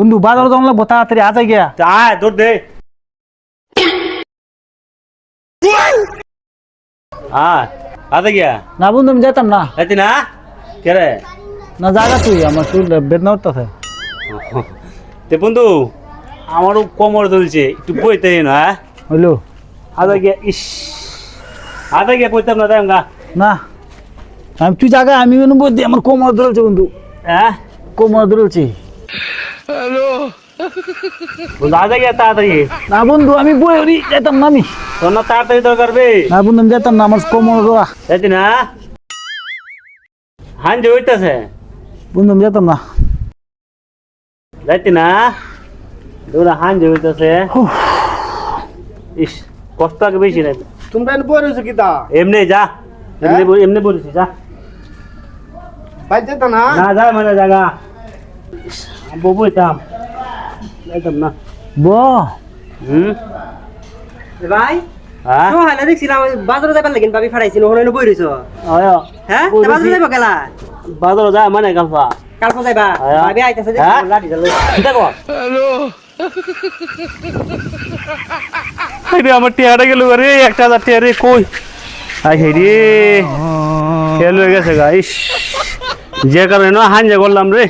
বন্ধু বাজার যাওয়া লাগবো তাড়াতাড়ি আজ গিয়া আয় দৌড় দে আতে গিয়া না বন্ধু আমি যেতাম না এতি না কে রে না জায়গা তুই আমার চুল বেদনা উঠতেছে তে বন্ধু আমারও কোমর দুলছে একটু বইতে না হইলো আতে গিয়া ইস আতে গিয়া বইতাম না তাই গা না আমি তুই জায়গা আমি বলছি আমার কোমর ধরেছে বন্ধু হ্যাঁ কোমর ধরেছে বন্ধু আতে গিয়া তাড়াতাড়ি না বন্ধু আমি বই যেতাম না আমি তোর না তাড়াতাড়ি দরকার বে না বন্ধু আমি যেতাম না আমার কোমর ধরা এতি না হাঞ্জে হইতাছে বন্ধু আমি যেতাম না যাইতি না দৌড়া হাঞ্জে হইতাছে ইস কষ্ট আগে বেশি নাই তোমরা এনে বই রয়েছো কিতা এমনি যা এমনি বলেছি যা ভাই যেত না না যা মানে জায়গা বইতাম যাইতাম না ব হুম ভাই হ্যাঁ তো হালা দেখছিলাম বাজারে যাবার লাগিন ভাবি ফাড়াইছিল ওখানে বই রইছো আয়া হ্যাঁ ওই বাজারে দেখি। যাইবা গেলা বাজার যা মানে কালফা কাল পর যাইবা আয়া। ভাবি আইতাছে যে হ্যাঁ? লাঠি চালো দেখো হ্যালো আমার টিয়াটা গেল রে 1000 টিয়া রে কই আই হে রে ফেল হয়ে গেছে গাইস যে কারণে না হাঞ্জা করলাম রে